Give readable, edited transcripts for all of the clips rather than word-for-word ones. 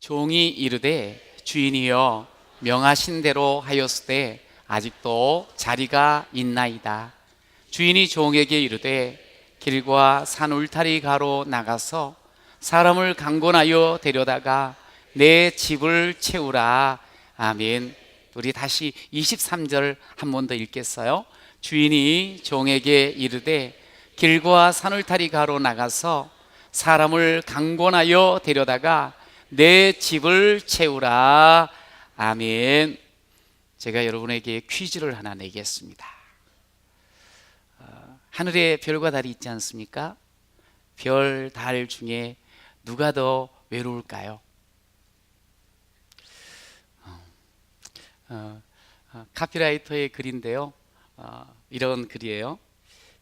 종이 이르되 주인이여 명하신 대로 하였으되 아직도 자리가 있나이다. 주인이 종에게 이르되 길과 산 울타리 가로 나가서 사람을 강권하여 데려다가 내 집을 채우라. 아멘. 우리 다시 23절 한 번 더 읽겠어요. 주인이 종에게 이르되 길과 산 울타리 가로 나가서 사람을 강권하여 데려다가 내 집을 채우라. 아멘. 제가 여러분에게 퀴즈를 하나 내겠습니다. 하늘에 별과 달이 있지 않습니까? 별, 달 중에 누가 더 외로울까요? 카피라이터의 글인데요. 이런 글이에요.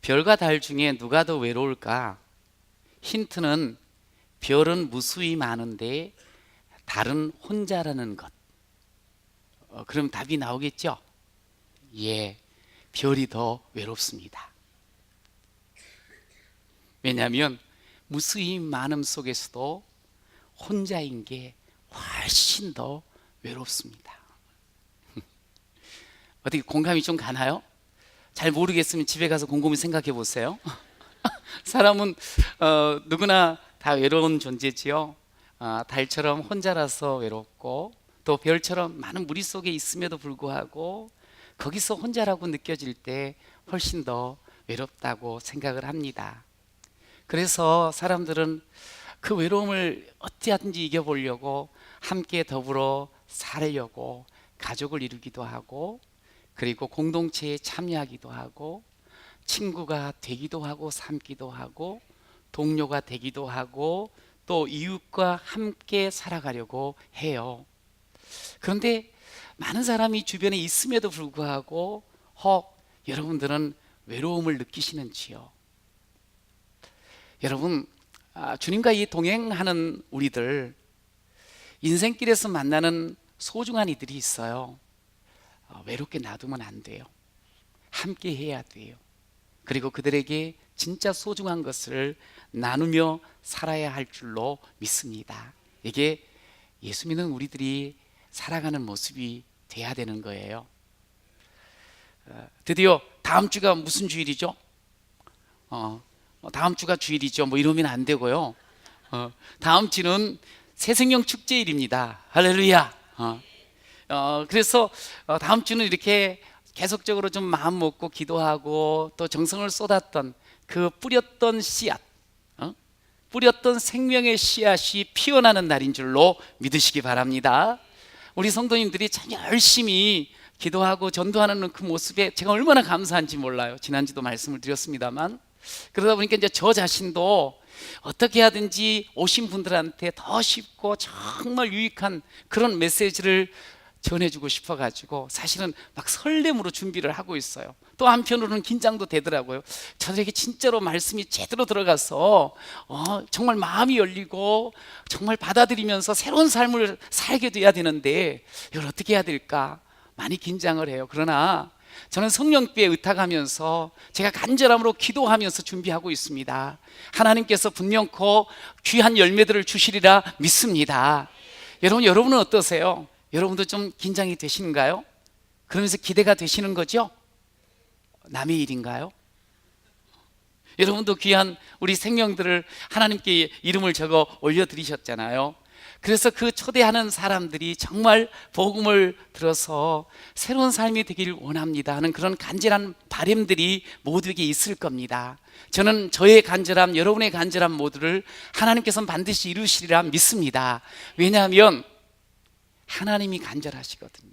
별과 달 중에 누가 더 외로울까? 힌트는 별은 무수히 많은데 달은 혼자라는 것. 그럼 답이 나오겠죠? 예, 별이 더 외롭습니다. 왜냐하면 무수히 많음 속에서도 혼자인 게 훨씬 더 외롭습니다. 어떻게 공감이 좀 가나요? 잘 모르겠으면 집에 가서 곰곰이 생각해 보세요. 사람은 누구나 다 외로운 존재지요. 달처럼 혼자라서 외롭고 또 별처럼 많은 무리 속에 있음에도 불구하고 거기서 혼자라고 느껴질 때 훨씬 더 외롭다고 생각을 합니다. 그래서 사람들은 그 외로움을 어찌하든지 이겨보려고 함께 더불어 살려고 가족을 이루기도 하고, 그리고 공동체에 참여하기도 하고, 친구가 되기도 하고 삼기도 하고, 동료가 되기도 하고, 또 이웃과 함께 살아가려고 해요. 그런데 많은 사람이 주변에 있음에도 불구하고 혹 여러분들은 외로움을 느끼시는지요? 여러분, 주님과 이 동행하는 우리들, 인생길에서 만나는 소중한 이들이 있어요. 외롭게 놔두면 안 돼요. 함께 해야 돼요. 그리고 그들에게 진짜 소중한 것을 나누며 살아야 할 줄로 믿습니다. 이게 예수 믿는 우리들이 살아가는 모습이 돼야 되는 거예요. 드디어 다음 주가 무슨 주일이죠? 다음 주가 주일이죠. 뭐 이러면 안 되고요. 다음 주는 새생명 축제일입니다. 할렐루야. 그래서 다음 주는 이렇게 계속적으로 좀 마음 먹고 기도하고 또 정성을 쏟았던 그 뿌렸던 씨앗, 뿌렸던 생명의 씨앗이 피어나는 날인 줄로 믿으시기 바랍니다. 우리 성도님들이 참 열심히 기도하고 전도하는 그 모습에 제가 얼마나 감사한지 몰라요. 지난주도 말씀을 드렸습니다만, 그러다 보니까 이제 저 자신도 어떻게 하든지 오신 분들한테 더 쉽고 정말 유익한 그런 메시지를 전해주고 싶어가지고 사실은 막 설렘으로 준비를 하고 있어요. 또 한편으로는 긴장도 되더라고요. 저에게 진짜로 말씀이 제대로 들어가서 정말 마음이 열리고 정말 받아들이면서 새로운 삶을 살게 돼야 되는데 이걸 어떻게 해야 될까 많이 긴장을 해요. 그러나 저는 성령께 의탁하면서 제가 간절함으로 기도하면서 준비하고 있습니다. 하나님께서 분명코 귀한 열매들을 주시리라 믿습니다. 여러분은 어떠세요? 여러분도 좀 긴장이 되시는가요? 그러면서 기대가 되시는 거죠? 남의 일인가요? 여러분도 귀한 우리 생명들을 하나님께 이름을 적어 올려드리셨잖아요. 그래서 그 초대하는 사람들이 정말 복음을 들어서 새로운 삶이 되기를 원합니다 하는 그런 간절한 바람들이 모두에게 있을 겁니다. 저는 저의 간절함, 여러분의 간절함 모두를 하나님께서는 반드시 이루시리라 믿습니다. 왜냐하면 하나님이 간절하시거든요.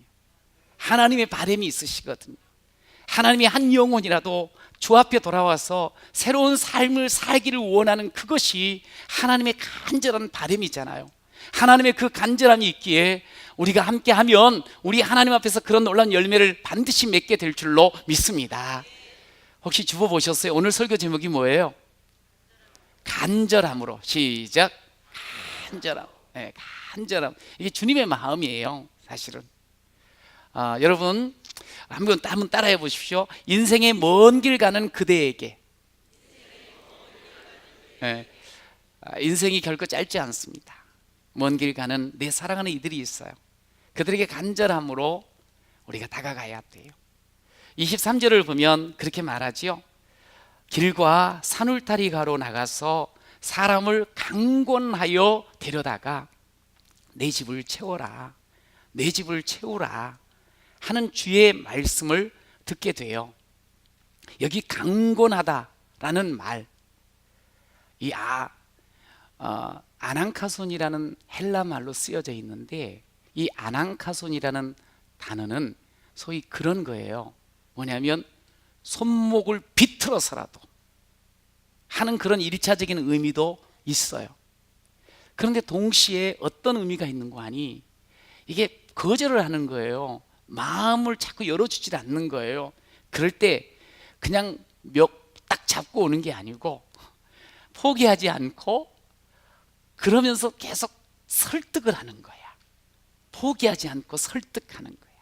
하나님의 바람이 있으시거든요. 하나님이 한 영혼이라도 주 앞에 돌아와서 새로운 삶을 살기를 원하는 그것이 하나님의 간절한 바람이잖아요. 하나님의 그 간절함이 있기에 우리가 함께하면 우리 하나님 앞에서 그런 놀라운 열매를 반드시 맺게 될 줄로 믿습니다. 혹시 주보 보셨어요? 오늘 설교 제목이 뭐예요? 간절함으로. 시작. 간절함. 네, 간절함. 이게 주님의 마음이에요, 사실은. 여러분 한번 따라해 보십시오. 인생의 먼 길 가는 그대에게. 네, 인생이 결코 짧지 않습니다. 먼 길 가는 내 사랑하는 이들이 있어요. 그들에게 간절함으로 우리가 다가가야 돼요. 23절을 보면 그렇게 말하지요. 길과 산울타리 가로 나가서 사람을 강권하여 데려다가 내 집을 채워라, 내 집을 채우라 하는 주의 말씀을 듣게 돼요. 여기 강권하다라는 말, 이 아낭카손이라는 헬라 말로 쓰여져 있는데, 이 아낭카손이라는 단어는 소위 그런 거예요. 뭐냐면 손목을 비틀어서라도 하는 그런 1차적인 의미도 있어요. 그런데 동시에 어떤 의미가 있는 거 아니? 이게 거절을 하는 거예요. 마음을 자꾸 열어주질 않는 거예요. 그럴 때 그냥 딱 잡고 오는 게 아니고 포기하지 않고 그러면서 계속 설득을 하는 거야. 포기하지 않고 설득하는 거야.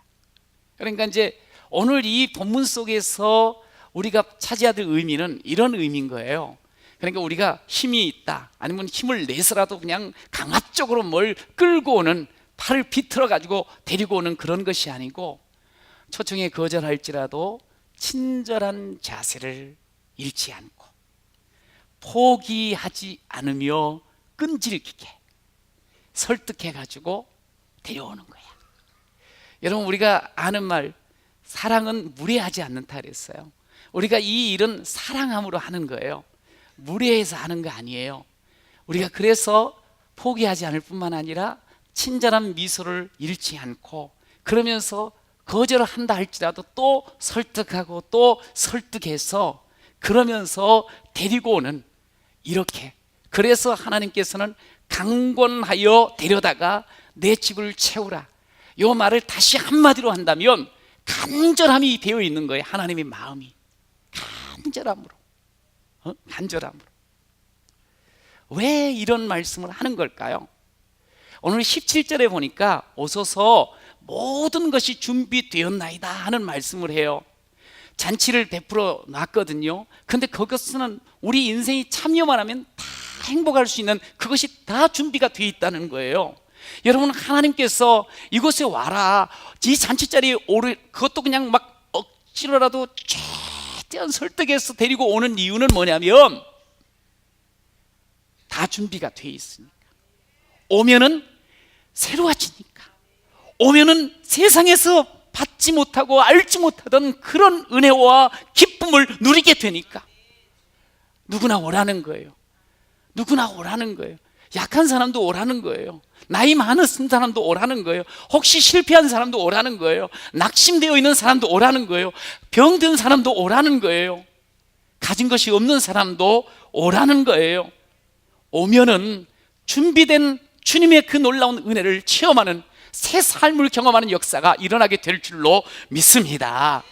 그러니까 이제 오늘 이 본문 속에서 우리가 차지해야 될 의미는 이런 의미인 거예요. 그러니까 우리가 힘이 있다, 아니면 힘을 내서라도 그냥 강압적으로 뭘 끌고 오는, 팔을 비틀어 가지고 데리고 오는 그런 것이 아니고, 초청에 거절할지라도 친절한 자세를 잃지 않고 포기하지 않으며 끈질기게 설득해 가지고 데려오는 거야. 여러분, 우리가 아는 말, 사랑은 무례하지 않는다 그랬어요. 우리가 이 일은 사랑함으로 하는 거예요. 무례해서 하는 거 아니에요. 우리가 그래서 포기하지 않을 뿐만 아니라 친절한 미소를 잃지 않고, 그러면서 거절을 한다 할지라도 또 설득하고 또 설득해서 그러면서 데리고 오는, 이렇게. 그래서 하나님께서는 강권하여 데려다가 내 집을 채우라, 이 말을 다시 한마디로 한다면 간절함이 되어 있는 거예요. 하나님의 마음이 간절함으로, 간절함으로. 왜 이런 말씀을 하는 걸까요? 오늘 17절에 보니까 오소서 모든 것이 준비되었나이다 하는 말씀을 해요. 잔치를 베풀어 놨거든요. 근데 그것은 우리 인생이 참여만 하면 다 행복할 수 있는, 그것이 다 준비가 되어 있다는 거예요. 여러분, 하나님께서 이곳에 와라, 이 잔치 자리에 오르, 그것도 그냥 막 억지로라도 최대한 설득해서 데리고 오는 이유는 뭐냐면 다 준비가 되어 있으니까. 오면은 새로워지니까. 오면은 세상에서 받지 못하고 알지 못하던 그런 은혜와 기쁨을 누리게 되니까 누구나 오라는 거예요. 누구나 오라는 거예요. 약한 사람도 오라는 거예요. 나이 많은 사람도 오라는 거예요. 혹시 실패한 사람도 오라는 거예요. 낙심되어 있는 사람도 오라는 거예요. 병든 사람도 오라는 거예요. 가진 것이 없는 사람도 오라는 거예요. 오면은 준비된 주님의 그 놀라운 은혜를 체험하는, 새 삶을 경험하는 역사가 일어나게 될 줄로 믿습니다.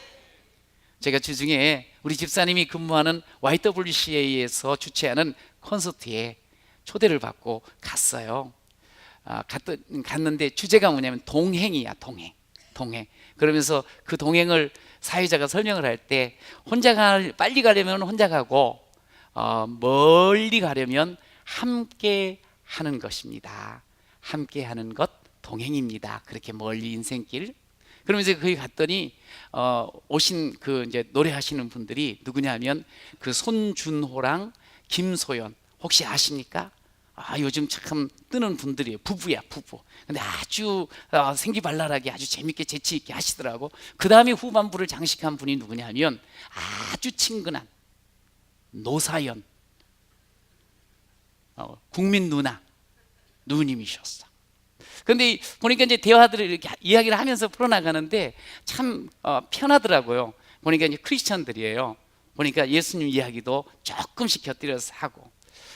제가 주중에 우리 집사님이 근무하는 YWCA에서 주최하는 콘서트에 초대를 받고 갔어요. 갔는데 주제가 뭐냐면 동행이야. 동행. 그러면서 그 동행을 사회자가 설명을 할 때, 빨리 가려면 혼자 가고 멀리 가려면 함께 하는 것입니다. 함께 하는 것 동행입니다. 그렇게 멀리 인생길. 그러면서 거기 갔더니 오신 그 이제 노래하시는 분들이 누구냐면 그 손준호랑 김소연, 혹시 아십니까? 요즘 참 뜨는 분들이에요. 부부야, 부부. 근데 아주 생기발랄하게 아주 재밌게 재치 있게 하시더라고. 그 다음에 후반부를 장식한 분이 누구냐면 아주 친근한 노사연, 국민 누님이셨어. 근데 보니까 이제 대화들을 이렇게 이야기를 하면서 풀어나가는데 참 편하더라고요. 보니까 이제 크리스천들이에요. 보니까 예수님 이야기도 조금씩 곁들여서 하고.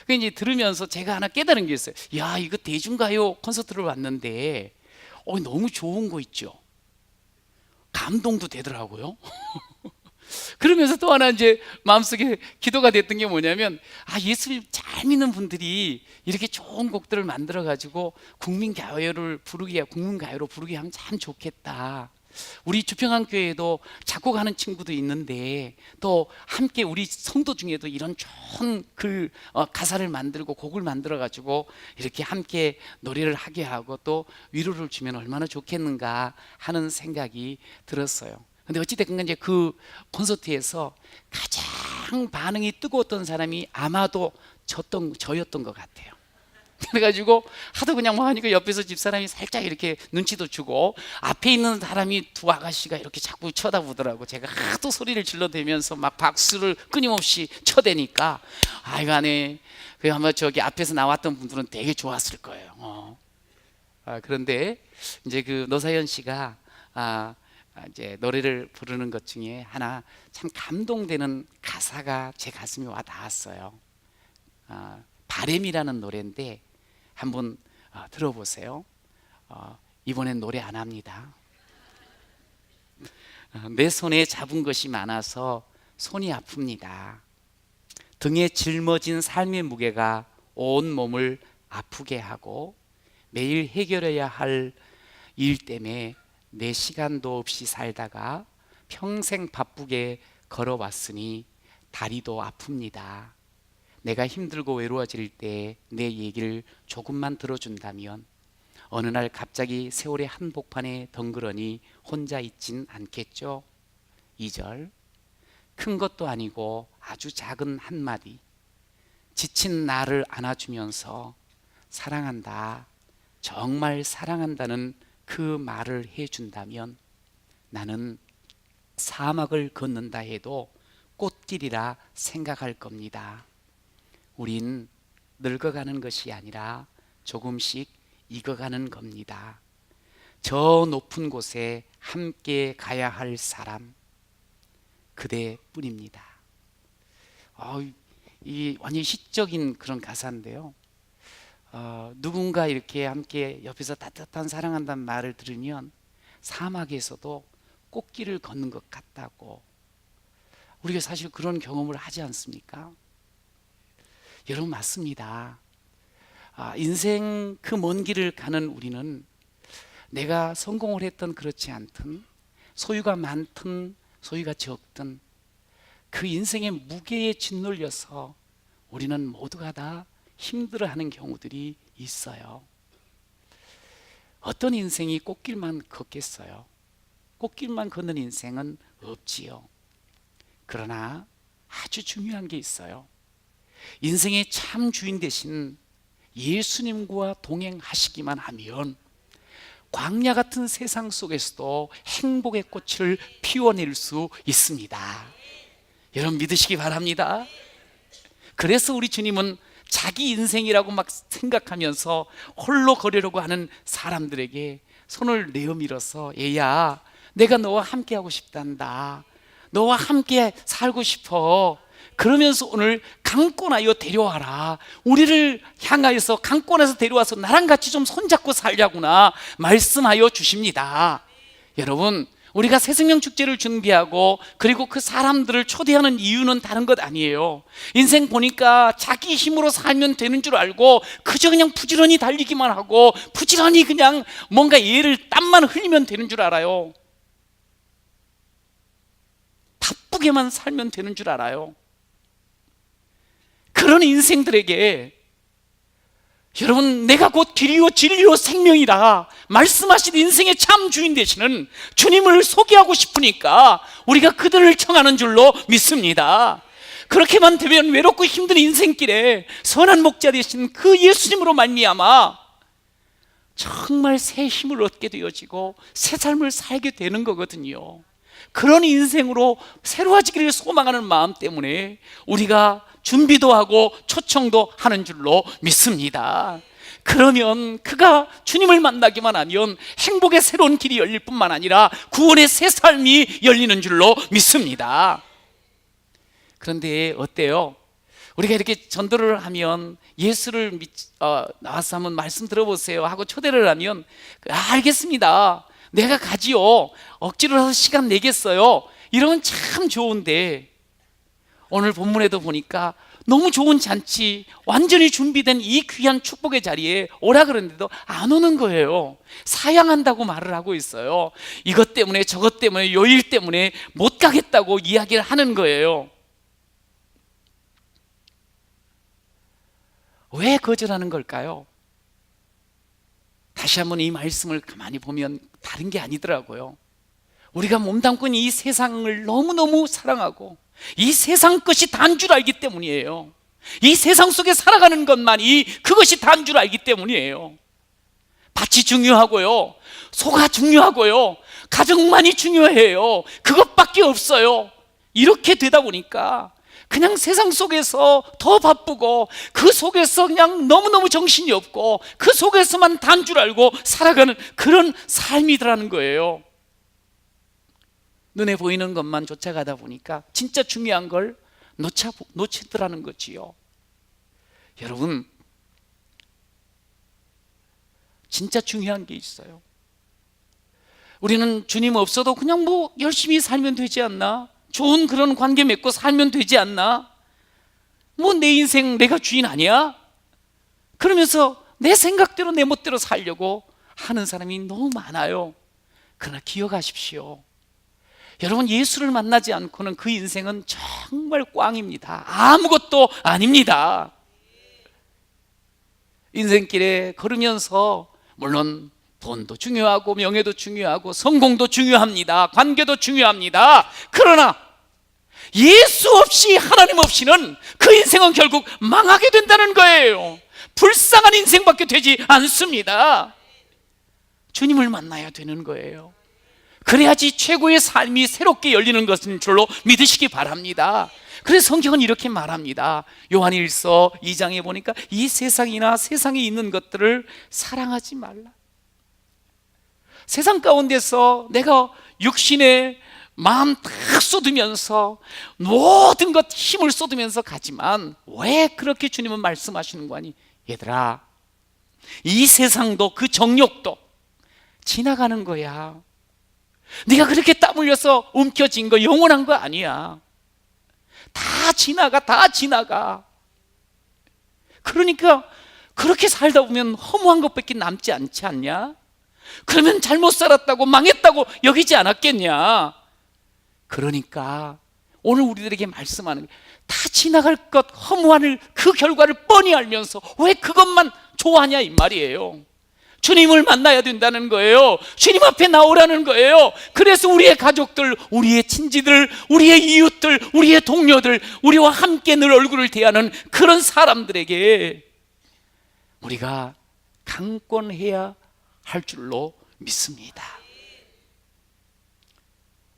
그 이제 들으면서 제가 하나 깨달은 게 있어요. 야, 이거 대중가요 콘서트를 왔는데 너무 좋은 거 있죠. 감동도 되더라고요. 그러면서 또 하나 이제 마음속에 기도가 됐던 게 뭐냐면, 예수님 잘 믿는 분들이 이렇게 좋은 곡들을 만들어 가지고 국민가요로 부르게 하면 참 좋겠다. 우리 주평한 교회에도 작곡하는 친구도 있는데 또 함께 우리 성도 중에도 이런 좋은 가사를 만들고 곡을 만들어 가지고 이렇게 함께 노래를 하게 하고 또 위로를 주면 얼마나 좋겠는가 하는 생각이 들었어요. 근데 어찌됐건 이제 그 콘서트에서 가장 반응이 뜨거웠던 사람이 아마도 저였던 것 같아요. 그래가지고 하도 그냥 뭐 하니까 옆에서 집사람이 살짝 이렇게 눈치도 주고 앞에 있는 사람이 두 아가씨가 이렇게 자꾸 쳐다보더라고. 제가 하도 소리를 질러대면서 막 박수를 끊임없이 쳐대니까 이간에 그 아마 저기 앞에서 나왔던 분들은 되게 좋았을 거예요. 그런데 이제 그 노사연 씨가 이제 노래를 부르는 것 중에 하나 참 감동되는 가사가 제 가슴에 와 닿았어요. 바램이라는 노래인데 한번 들어보세요. 이번엔 노래 안 합니다. 내 손에 잡은 것이 많아서 손이 아픕니다. 등에 짊어진 삶의 무게가 온 몸을 아프게 하고 매일 해결해야 할 일 때문에 내 시간도 없이 살다가 평생 바쁘게 걸어왔으니 다리도 아픕니다. 내가 힘들고 외로워질 때 내 얘기를 조금만 들어준다면 어느 날 갑자기 세월의 한복판에 덩그러니 혼자 있진 않겠죠. 2절 큰 것도 아니고 아주 작은 한마디 지친 나를 안아주면서 사랑한다, 정말 사랑한다는 그 말을 해준다면 나는 사막을 걷는다 해도 꽃길이라 생각할 겁니다. 우린 늙어가는 것이 아니라 조금씩 익어가는 겁니다. 저 높은 곳에 함께 가야 할 사람 그대뿐입니다. 이 완전히 시적인 그런 가사인데요. 누군가 이렇게 함께 옆에서 따뜻한 사랑한다는 말을 들으면 사막에서도 꽃길을 걷는 것 같다고. 우리가 사실 그런 경험을 하지 않습니까? 여러분 맞습니다. 인생 그 먼 길을 가는 우리는 내가 성공을 했든 그렇지 않든 소유가 많든 소유가 적든 그 인생의 무게에 짓눌려서 우리는 모두가 다 힘들어하는 경우들이 있어요. 어떤 인생이 꽃길만 걷겠어요? 꽃길만 걷는 인생은 없지요. 그러나 아주 중요한 게 있어요. 인생의 참 주인 되신 예수님과 동행하시기만 하면 광야 같은 세상 속에서도 행복의 꽃을 피워낼 수 있습니다. 여러분 믿으시기 바랍니다. 그래서 우리 주님은 자기 인생이라고 막 생각하면서 홀로 걸으려고 하는 사람들에게 손을 내어밀어서 얘야 내가 너와 함께 하고 싶단다. 너와 함께 살고 싶어. 그러면서 오늘 강권하여 데려와라. 우리를 향하여서 강권해서 데려와서 나랑 같이 좀 손잡고 살자구나 말씀하여 주십니다. 여러분 우리가 새생명 축제를 준비하고 그리고 그 사람들을 초대하는 이유는 다른 것 아니에요. 인생 보니까 자기 힘으로 살면 되는 줄 알고 그저 그냥 부지런히 달리기만 하고 부지런히 그냥 뭔가 땀만 흘리면 되는 줄 알아요. 바쁘게만 살면 되는 줄 알아요. 그런 인생들에게 여러분 내가 곧 길이요 진리요 생명이라 말씀하신 인생의 참 주인 되시는 주님을 소개하고 싶으니까 우리가 그들을 청하는 줄로 믿습니다. 그렇게만 되면 외롭고 힘든 인생길에 선한 목자 되신 그 예수님으로 말미암아 정말 새 힘을 얻게 되어지고 새 삶을 살게 되는 거거든요. 그런 인생으로 새로워지기를 소망하는 마음 때문에 우리가 준비도 하고 초청도 하는 줄로 믿습니다. 그러면 그가 주님을 만나기만 하면 행복의 새로운 길이 열릴 뿐만 아니라 구원의 새 삶이 열리는 줄로 믿습니다. 그런데 어때요? 우리가 이렇게 전도를 하면 예수를 나와서 한번 말씀 들어보세요 하고 초대를 하면 알겠습니다. 내가 가지요. 억지로 해서 시간 내겠어요. 이러면 참 좋은데 오늘 본문에도 보니까 너무 좋은 잔치, 완전히 준비된 이 귀한 축복의 자리에 오라 그러는데도 안 오는 거예요. 사양한다고 말을 하고 있어요. 이것 때문에 저것 때문에 요일 때문에 못 가겠다고 이야기를 하는 거예요. 왜 거절하는 걸까요? 다시 한번 이 말씀을 가만히 보면 다른 게 아니더라고요. 우리가 몸담고 있는 이 세상을 너무너무 사랑하고 이 세상 것이 다인 줄 알기 때문이에요. 이 세상 속에 살아가는 것만이 그것이 다인 줄 알기 때문이에요. 밭이 중요하고요, 소가 중요하고요, 가정만이 중요해요. 그것밖에 없어요. 이렇게 되다 보니까 그냥 세상 속에서 더 바쁘고 그 속에서 그냥 너무너무 정신이 없고 그 속에서만 단 줄 알고 살아가는 그런 삶이더라는 거예요. 눈에 보이는 것만 쫓아가다 보니까 진짜 중요한 걸 놓치더라는 거지요. 여러분, 진짜 중요한 게 있어요. 우리는 주님 없어도 그냥 뭐 열심히 살면 되지 않나? 좋은 그런 관계 맺고 살면 되지 않나? 뭐 내 인생 내가 주인 아니야? 그러면서 내 생각대로 내 멋대로 살려고 하는 사람이 너무 많아요. 그러나 기억하십시오. 여러분, 예수를 만나지 않고는 그 인생은 정말 꽝입니다. 아무것도 아닙니다. 인생길에 걸으면서 물론 돈도 중요하고 명예도 중요하고 성공도 중요합니다. 관계도 중요합니다. 그러나 예수 없이, 하나님 없이는 그 인생은 결국 망하게 된다는 거예요. 불쌍한 인생밖에 되지 않습니다. 주님을 만나야 되는 거예요. 그래야지 최고의 삶이 새롭게 열리는 것인 줄로 믿으시기 바랍니다. 그래서 성경은 이렇게 말합니다. 요한일서 2장에 보니까 이 세상이나 세상에 있는 것들을 사랑하지 말라. 세상 가운데서 내가 육신에 마음 다 쏟으면서 모든 것 힘을 쏟으면서 가지만 왜 그렇게 주님은 말씀하시는 거 아니? 얘들아, 이 세상도 그 정욕도 지나가는 거야. 네가 그렇게 땀 흘려서 움켜쥔 거 영원한 거 아니야. 다 지나가, 다 지나가. 그러니까 그렇게 살다 보면 허무한 것밖에 남지 않지 않냐? 그러면 잘못 살았다고 망했다고 여기지 않았겠냐? 그러니까 오늘 우리들에게 말씀하는 다 지나갈 것, 허무한 그 결과를 뻔히 알면서 왜 그것만 좋아하냐 이 말이에요. 주님을 만나야 된다는 거예요. 주님 앞에 나오라는 거예요. 그래서 우리의 가족들, 우리의 친지들, 우리의 이웃들, 우리의 동료들, 우리와 함께 늘 얼굴을 대하는 그런 사람들에게 우리가 강권해야 할 줄로 믿습니다.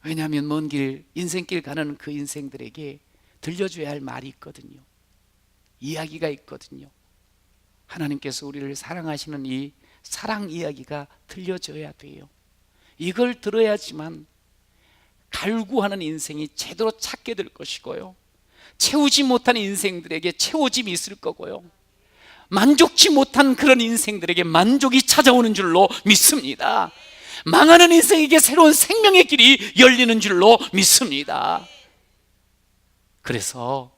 왜냐하면 먼 길, 인생길 가는 그 인생들에게 들려줘야 할 말이 있거든요. 이야기가 있거든요. 하나님께서 우리를 사랑하시는 이 사랑 이야기가 들려줘야 돼요. 이걸 들어야지만 갈구하는 인생이 제대로 찾게 될 것이고요, 채우지 못한 인생들에게 채워짐이 있을 거고요, 만족치 못한 그런 인생들에게 만족이 찾아오는 줄로 믿습니다. 망하는 인생에게 새로운 생명의 길이 열리는 줄로 믿습니다. 그래서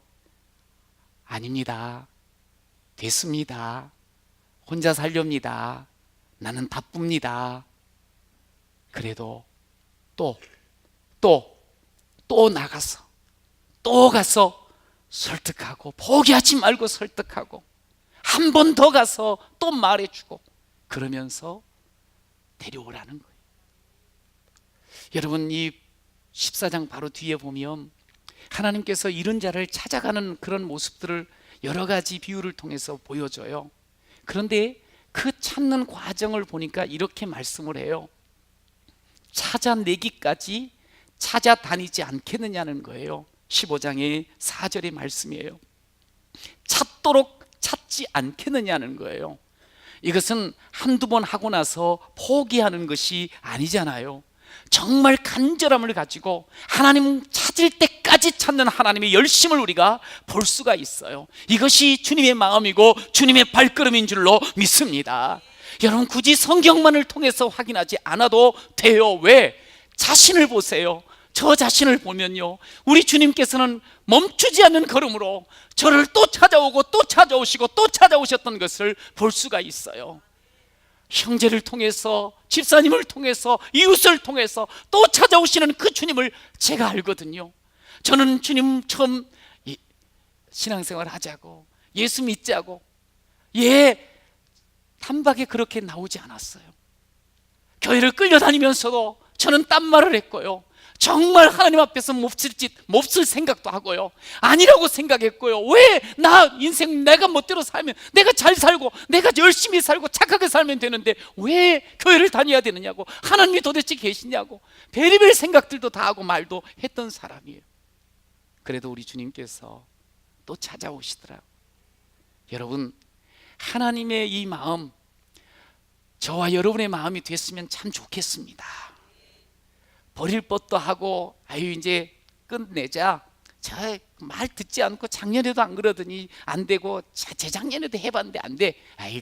아닙니다, 됐습니다, 혼자 살렵니다, 나는 바쁩니다. 그래도 또 나가서 또 가서 설득하고, 포기하지 말고 설득하고, 한 번 더 가서 또 말해주고, 그러면서 데려오라는 거예요. 여러분, 이 14장 바로 뒤에 보면 하나님께서 이런 자를 찾아가는 그런 모습들을 여러 가지 비유를 통해서 보여줘요. 그런데 그 찾는 과정을 보니까 이렇게 말씀을 해요. 찾아내기까지 찾아다니지 않겠느냐는 거예요. 15장의 4절의 말씀이에요. 찾도록 찾지 않겠느냐는 거예요. 이것은 한두 번 하고 나서 포기하는 것이 아니잖아요. 정말 간절함을 가지고 하나님 찾을 때까지 찾는 하나님의 열심을 우리가 볼 수가 있어요. 이것이 주님의 마음이고 주님의 발걸음인 줄로 믿습니다. 여러분, 굳이 성경만을 통해서 확인하지 않아도 돼요. 왜? 자신을 보세요. 저 자신을 보면요, 우리 주님께서는 멈추지 않는 걸음으로 저를 또 찾아오고 또 찾아오시고 또 찾아오셨던 것을 볼 수가 있어요. 형제를 통해서, 집사님을 통해서, 이웃을 통해서 또 찾아오시는 그 주님을 제가 알거든요. 저는 주님 처음 신앙생활 하자고, 예수 믿자고 단박에 그렇게 나오지 않았어요. 교회를 끌려다니면서도 저는 딴 말을 했고요, 정말 하나님 앞에서 몹쓸 생각도 하고요, 아니라고 생각했고요. 왜 나 인생 내가 멋대로 살면, 내가 잘 살고 내가 열심히 살고 착하게 살면 되는데 왜 교회를 다녀야 되느냐고, 하나님이 도대체 계시냐고 별의별 생각들도 다 하고 말도 했던 사람이에요. 그래도 우리 주님께서 또 찾아오시더라고요. 여러분, 하나님의 이 마음 저와 여러분의 마음이 됐으면 참 좋겠습니다. 버릴 것도 하고 이제 끝내자, 저 말 듣지 않고 작년에도 안 그러더니 안 되고 재작년에도 해봤는데 안 돼,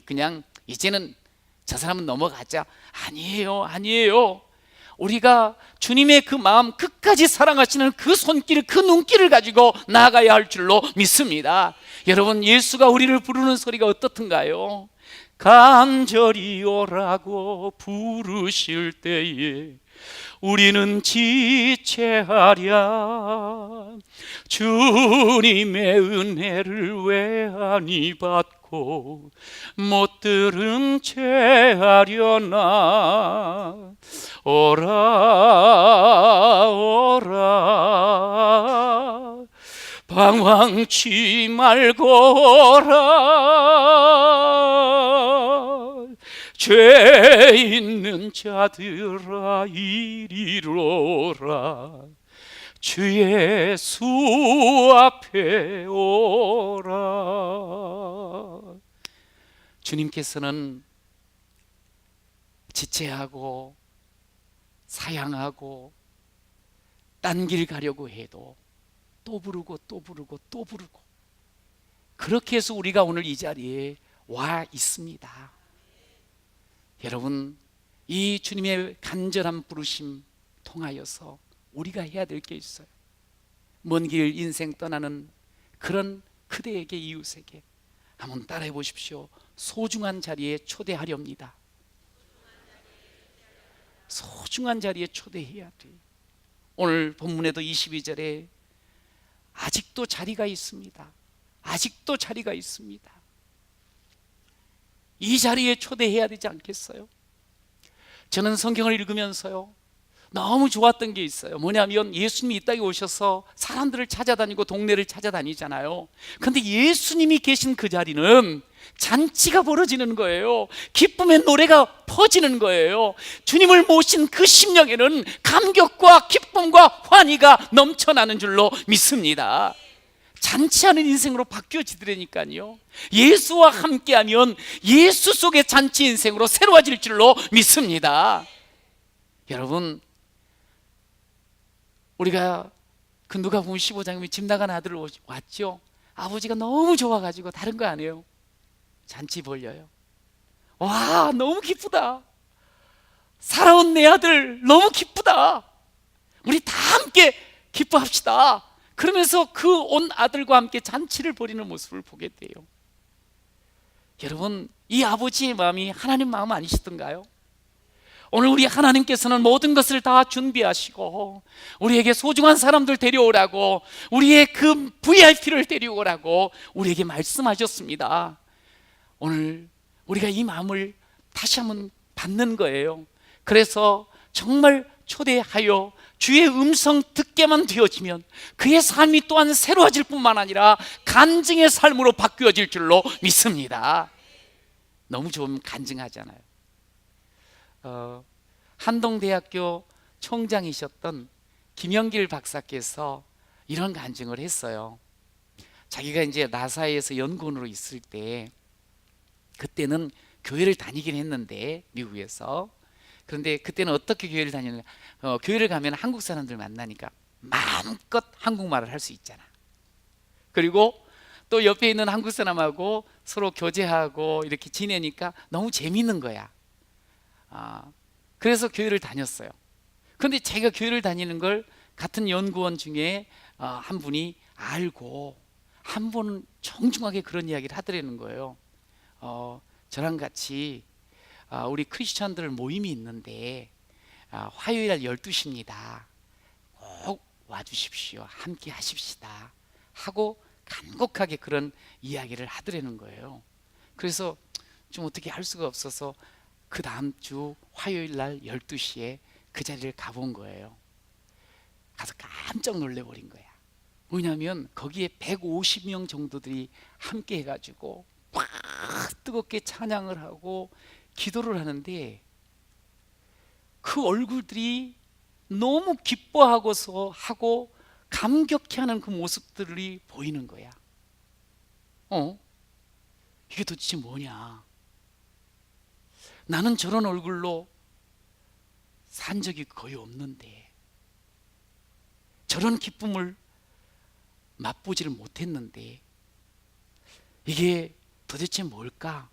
그냥 이제는 저 사람은 넘어가자. 아니에요. 우리가 주님의 그 마음, 끝까지 사랑하시는 그 손길, 그 눈길을 가지고 나아가야 할 줄로 믿습니다. 여러분, 예수가 우리를 부르는 소리가 어떻든가요? 간절히 오라고 부르실 때에 우리는 지체하랴. 주님의 은혜를 왜 아니 받고 못 들은 채 하려나. 오라 방황치 말고 오라. 죄 있는 자들아 이리로 오라. 주 예수 앞에 오라. 주님께서는 지체하고 사양하고 딴 길 가려고 해도 또 부르고 그렇게 해서 우리가 오늘 이 자리에 와 있습니다. 여러분, 이 주님의 간절한 부르심 통하여서 우리가 해야 될 게 있어요. 먼 길 인생 떠나는 그런 그대에게, 이웃에게 한번 따라해 보십시오. 소중한 자리에 초대하렵니다. 소중한 자리에 초대해야 돼. 오늘 본문에도 22절에 아직도 자리가 있습니다. 아직도 자리가 있습니다. 이 자리에 초대해야 되지 않겠어요? 저는 성경을 읽으면서요, 너무 좋았던 게 있어요. 뭐냐면 예수님이 이 땅에 오셔서 사람들을 찾아다니고 동네를 찾아다니잖아요. 근데 예수님이 계신 그 자리는 잔치가 벌어지는 거예요. 기쁨의 노래가 퍼지는 거예요. 주님을 모신 그 심령에는 감격과 기쁨과 환희가 넘쳐나는 줄로 믿습니다. 잔치하는 인생으로 바뀌어지더라니까요. 예수와 함께하면 예수 속의 잔치 인생으로 새로워질 줄로 믿습니다. 여러분, 우리가 그 누가복음 15장에 집 나간 아들 왔죠. 아버지가 너무 좋아가지고 다른 거 안 해요. 잔치 벌려요. 와, 너무 기쁘다. 살아온 내 아들 너무 기쁘다. 우리 다 함께 기뻐합시다. 그러면서 그 온 아들과 함께 잔치를 벌이는 모습을 보게 돼요. 여러분, 이 아버지의 마음이 하나님 마음 아니시던가요? 오늘 우리 하나님께서는 모든 것을 다 준비하시고 우리에게 소중한 사람들 데려오라고, 우리의 그 VIP를 데려오라고 우리에게 말씀하셨습니다. 오늘 우리가 이 마음을 다시 한번 받는 거예요. 그래서 정말 초대하여 주의 음성 듣게만 되어지면 그의 삶이 또한 새로워질 뿐만 아니라 간증의 삶으로 바뀌어질 줄로 믿습니다. 너무 좀 간증하잖아요. 한동대학교 총장이셨던 김영길 박사께서 이런 간증을 했어요. 자기가 이제 나사에서 연구원으로 있을 때, 그때는 교회를 다니긴 했는데 미국에서, 그런데 그때는 어떻게 교회를 다니느냐, 교회를 가면 한국 사람들 만나니까 마음껏 한국말을 할 수 있잖아. 그리고 또 옆에 있는 한국 사람하고 서로 교제하고 이렇게 지내니까 너무 재밌는 거야. 그래서 교회를 다녔어요. 그런데 자기가 교회를 다니는 걸 같은 연구원 중에 한 분이 알고 한 번은 정중하게 그런 이야기를 하더라는 거예요. 저랑 같이 우리 크리스천들 모임이 있는데 화요일 날 12시입니다. 꼭 와주십시오. 함께 하십시다 하고 간곡하게 그런 이야기를 하더라는 거예요. 그래서 좀 어떻게 할 수가 없어서 그 다음 주 화요일 날 12시에 그 자리를 가본 거예요. 가서 깜짝 놀래버린 거야. 뭐냐면 거기에 150명 정도들이 함께 해가지고 막 뜨겁게 찬양을 하고 기도를 하는데 그 얼굴들이 너무 기뻐하고서 하고 감격해하는 그 모습들이 보이는 거야. 이게 도대체 뭐냐? 나는 저런 얼굴로 산 적이 거의 없는데, 저런 기쁨을 맛보지를 못했는데 이게 도대체 뭘까?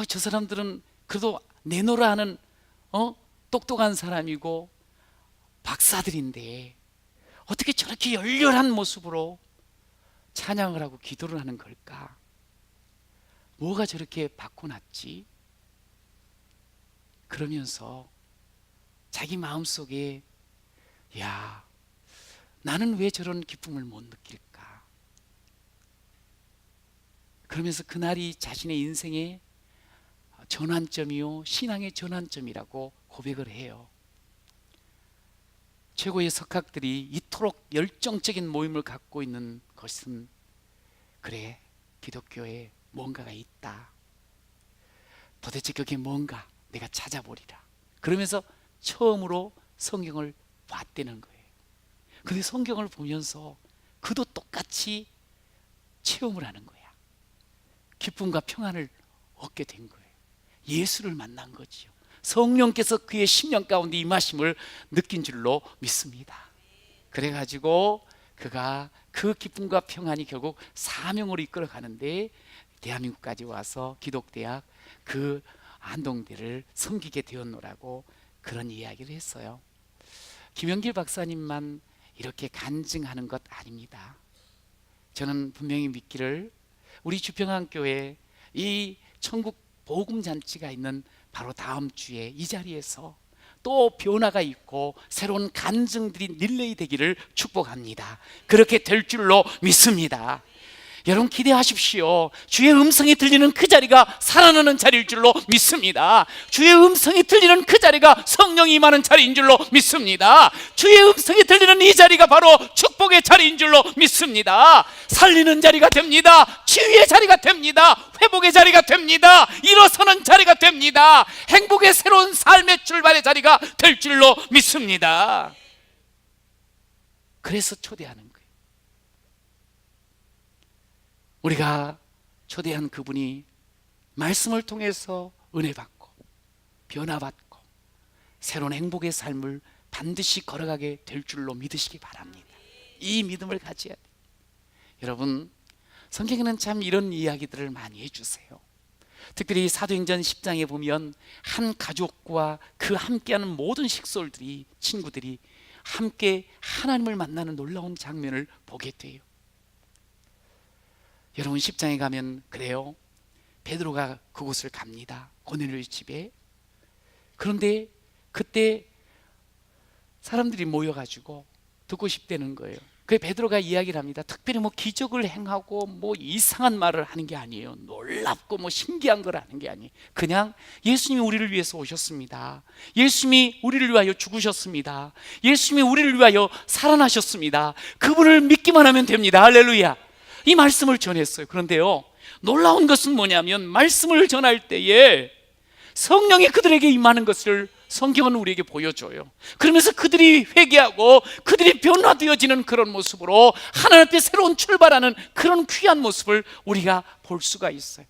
저 사람들은 그래도 내노라 하는 똑똑한 사람이고 박사들인데 어떻게 저렇게 열렬한 모습으로 찬양을 하고 기도를 하는 걸까? 뭐가 저렇게 바꿔놨지? 그러면서 자기 마음속에 야, 나는 왜 저런 기쁨을 못 느낄까? 그러면서 그날이 자신의 인생의 전환점이요, 신앙의 전환점이라고 고백을 해요. 최고의 석학들이 이토록 열정적인 모임을 갖고 있는 것은, 그래, 기독교에 뭔가가 있다. 도대체 그게 뭔가 내가 찾아보리라. 그러면서 처음으로 성경을 봤다는 거예요. 근데 성경을 보면서 그도 똑같이 체험을 하는 거야. 기쁨과 평안을 얻게 된 거예요. 예수를 만난 거지요. 성령께서 그의 심령 가운데 임하심을 느낀 줄로 믿습니다. 그래가지고 그가 그 기쁨과 평안이 결국 사명으로 이끌어 가는데 대한민국까지 와서 기독대학 그 안동대를 섬기게 되었노라고 그런 이야기를 했어요. 김영길 박사님만 이렇게 간증하는 것 아닙니다. 저는 분명히 믿기를 우리 주평안교회 이 천국 복음잔치가 있는 바로 다음 주에 이 자리에서 또 변화가 있고 새로운 간증들이 릴레이 되기를 축복합니다. 그렇게 될 줄로 믿습니다. 여러분 기대하십시오. 주의 음성이 들리는 그 자리가 살아나는 자리일 줄로 믿습니다. 주의 음성이 들리는 그 자리가 성령이 임하는 자리인 줄로 믿습니다. 주의 음성이 들리는 이 자리가 바로 축복의 자리인 줄로 믿습니다. 살리는 자리가 됩니다. 치유의 자리가 됩니다. 회복의 자리가 됩니다. 일어서는 자리가 됩니다. 행복의 새로운 삶의 출발의 자리가 될 줄로 믿습니다. 그래서 초대하는 거예요. 우리가 초대한 그분이 말씀을 통해서 은혜 받고 변화받고 새로운 행복의 삶을 반드시 걸어가게 될 줄로 믿으시기 바랍니다. 이 믿음을 가져야 돼요. 여러분, 성경에는 참 이런 이야기들을 많이 해주세요. 특별히 사도행전 10장에 보면 한 가족과 그 함께하는 모든 식솔들이, 친구들이 함께 하나님을 만나는 놀라운 장면을 보게 돼요. 여러분 10장에 가면 그래요. 베드로가 그곳을 갑니다. 고넬료 집에. 그런데 그때 사람들이 모여가지고 듣고 싶다는 거예요. 그래서 베드로가 이야기를 합니다. 특별히 뭐 기적을 행하고 뭐 이상한 말을 하는 게 아니에요. 놀랍고 뭐 신기한 걸 하는 게 아니에요. 그냥 예수님이 우리를 위해서 오셨습니다. 예수님이 우리를 위하여 죽으셨습니다. 예수님이 우리를 위하여 살아나셨습니다. 그분을 믿기만 하면 됩니다. 할렐루야. 이 말씀을 전했어요. 그런데요, 놀라운 것은 뭐냐면 말씀을 전할 때에 성령이 그들에게 임하는 것을 성경은 우리에게 보여줘요. 그러면서 그들이 회개하고 그들이 변화되어지는 그런 모습으로 하나님 앞에 새로운 출발하는 그런 귀한 모습을 우리가 볼 수가 있어요.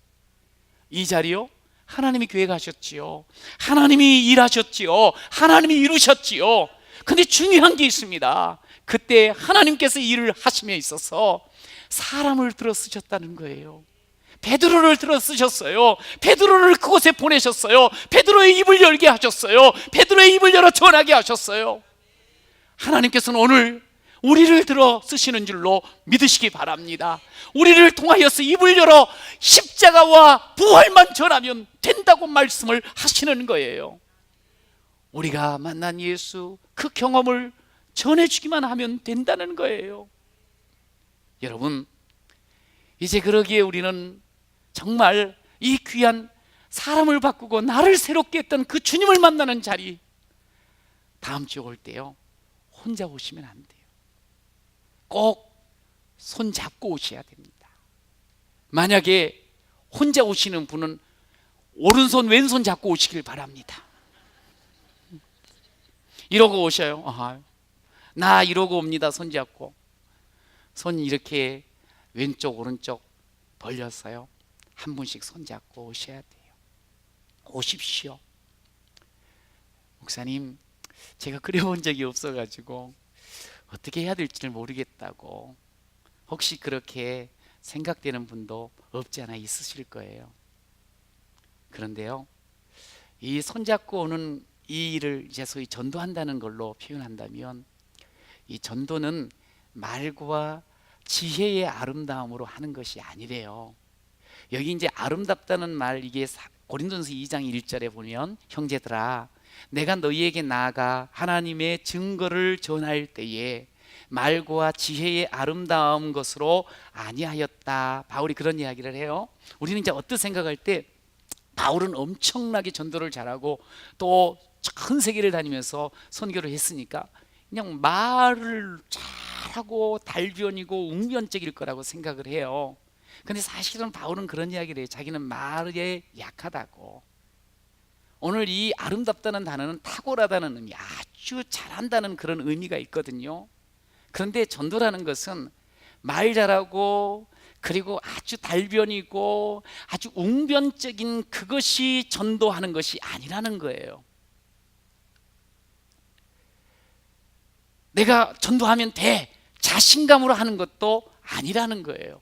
이 자리요, 하나님이 계획하셨지요. 하나님이 일하셨지요. 하나님이 이루셨지요. 근데 중요한 게 있습니다. 그때 하나님께서 일을 하심에 있어서 사람을 들어 쓰셨다는 거예요. 베드로를 들어 쓰셨어요. 베드로를 그곳에 보내셨어요. 베드로의 입을 열게 하셨어요. 베드로의 입을 열어 전하게 하셨어요. 하나님께서는 오늘 우리를 들어 쓰시는 줄로 믿으시기 바랍니다. 우리를 통하여서 입을 열어 십자가와 부활만 전하면 된다고 말씀을 하시는 거예요. 우리가 만난 예수, 그 경험을 전해주기만 하면 된다는 거예요. 여러분, 이제 그러기에 우리는 정말 이 귀한 사람을 바꾸고 나를 새롭게 했던 그 주님을 만나는 자리, 다음 주에 올 때요, 혼자 오시면 안 돼요. 꼭 손 잡고 오셔야 됩니다. 만약에 혼자 오시는 분은 오른손 왼손 잡고 오시길 바랍니다. 이러고 오셔요. 나 이러고 옵니다. 손 잡고. 손 이렇게 왼쪽 오른쪽 벌렸어요. 한 분씩 손 잡고 오셔야 돼요. 오십시오. 목사님, 제가 그려본 적이 없어가지고 어떻게 해야 될지를 모르겠다고, 혹시 그렇게 생각되는 분도 없지 않아 있으실 거예요. 그런데요, 이 손잡고 오는 이 일을 이제 소위 전도한다는 걸로 표현한다면, 이 전도는 말과 지혜의 아름다움으로 하는 것이 아니래요. 여기 이제 아름답다는 말, 이게 고린도전서 2장 1절에 보면, 형제들아 내가 너희에게 나아가 하나님의 증거를 전할 때에 말과 지혜의 아름다운 것으로 아니하였다. 바울이 그런 이야기를 해요. 우리는 이제 어떤 생각할 때, 바울은 엄청나게 전도를 잘하고 또 전 세계를 다니면서 선교를 했으니까 그냥 말을 잘하고 달변이고 웅변적일 거라고 생각을 해요. 근데 사실은 바울은 그런 이야기를 해요. 자기는 말에 약하다고. 오늘 이 아름답다는 단어는 탁월하다는 의미, 아주 잘한다는 그런 의미가 있거든요. 그런데 전도라는 것은 말 잘하고, 그리고 아주 달변이고 아주 웅변적인 그것이 전도하는 것이 아니라는 거예요. 내가 전도하면 돼, 자신감으로 하는 것도 아니라는 거예요.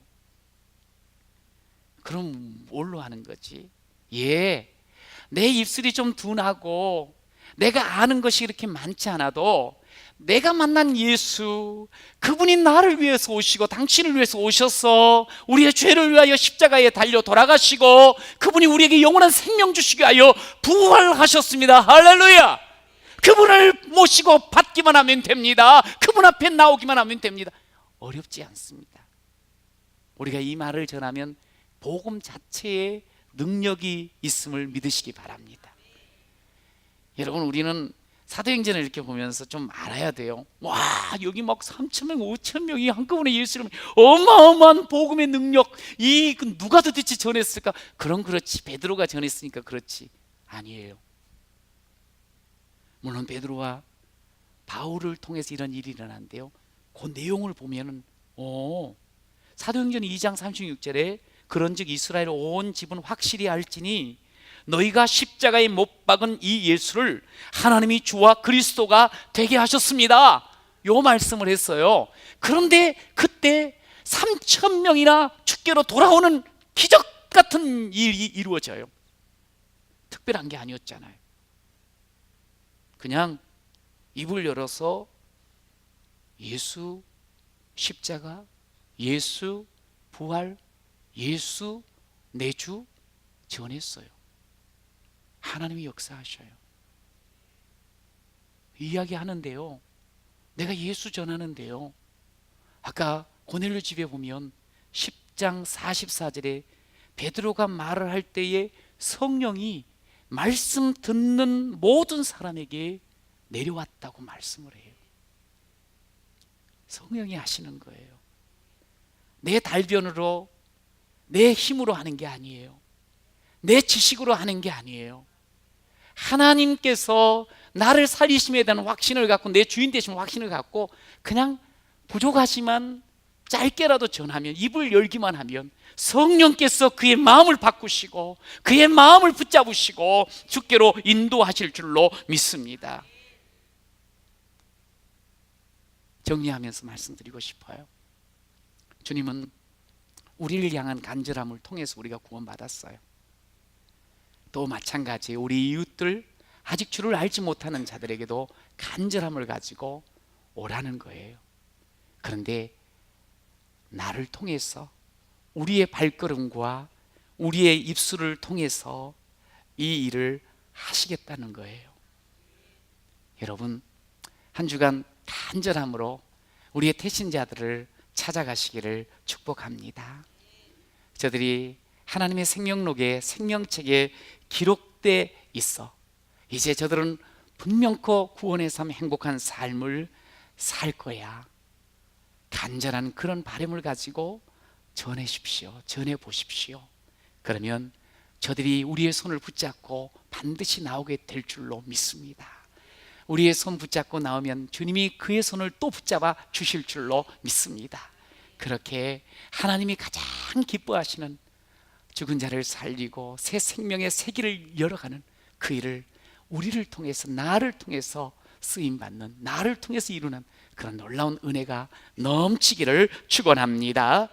그럼 뭘로 하는 거지? 내 입술이 좀 둔하고 내가 아는 것이 그렇게 많지 않아도 내가 만난 예수, 그분이 나를 위해서 오시고 당신을 위해서 오셔서 우리의 죄를 위하여 십자가에 달려 돌아가시고 그분이 우리에게 영원한 생명 주시기 위하여 부활하셨습니다. 할렐루야! 그분을 모시고 받기만 하면 됩니다. 그분 앞에 나오기만 하면 됩니다. 어렵지 않습니다. 우리가 이 말을 전하면 복음 자체에 능력이 있음을 믿으시기 바랍니다. 여러분, 우리는 사도행전을 이렇게 보면서 좀 알아야 돼요. 와, 여기 막 3,000명, 5,000명이 한꺼번에 예수를, 어마어마한 복음의 능력, 누가 도대체 전했을까? 그렇지, 베드로가 전했으니까 그렇지. 아니에요. 물론 베드로와 바울을 통해서 이런 일이 일어난대요. 그 내용을 보면은 사도행전 2장 36절에 그런즉 이스라엘 온 집은 확실히 알지니 너희가 십자가에 못 박은 이 예수를 하나님이 주와 그리스도가 되게 하셨습니다. 요 말씀을 했어요. 그런데 그때 3,000명이나 주께로 돌아오는 기적 같은 일이 이루어져요. 특별한 게 아니었잖아요. 그냥 입을 열어서 예수 십자가, 예수 부활, 예수 내주 전했어요. 하나님이 역사하셔요. 이야기하는데요, 내가 예수 전하는데요, 아까 고넬료 집에 보면 10장 44절에 베드로가 말을 할 때에 성령이 말씀 듣는 모든 사람에게 내려왔다고 말씀을 해요. 성령이 하시는 거예요. 내 달변으로, 내 힘으로 하는 게 아니에요. 내 지식으로 하는 게 아니에요. 하나님께서 나를 살리심에 대한 확신을 갖고, 내 주인 되심을 확신을 갖고 그냥 부족하지만 짧게라도 전하면, 입을 열기만 하면 성령께서 그의 마음을 바꾸시고 그의 마음을 붙잡으시고 주께로 인도하실 줄로 믿습니다. 정리하면서 말씀드리고 싶어요. 주님은 우리를 향한 간절함을 통해서 우리가 구원받았어요. 또 마찬가지에 우리 이웃들, 아직 주를 알지 못하는 자들에게도 간절함을 가지고 오라는 거예요. 그런데 나를 통해서, 우리의 발걸음과 우리의 입술을 통해서 이 일을 하시겠다는 거예요. 여러분, 한 주간 간절함으로 우리의 태신자들을 찾아가시기를 축복합니다. 저들이 하나님의 생명록에, 생명책에 기록돼 있어 이제 저들은 분명코 구원의 삶, 행복한 삶을 살 거야. 간절한 그런 바람을 가지고 전해십시오. 전해보십시오. 그러면 저들이 우리의 손을 붙잡고 반드시 나오게 될 줄로 믿습니다. 우리의 손 붙잡고 나오면 주님이 그의 손을 또 붙잡아 주실 줄로 믿습니다. 그렇게 하나님이 가장 기뻐하시는 죽은 자를 살리고 새 생명의 새 길을 열어가는 그 일을 우리를 통해서, 나를 통해서 쓰임받는, 나를 통해서 이루는 그런 놀라운 은혜가 넘치기를 축원합니다.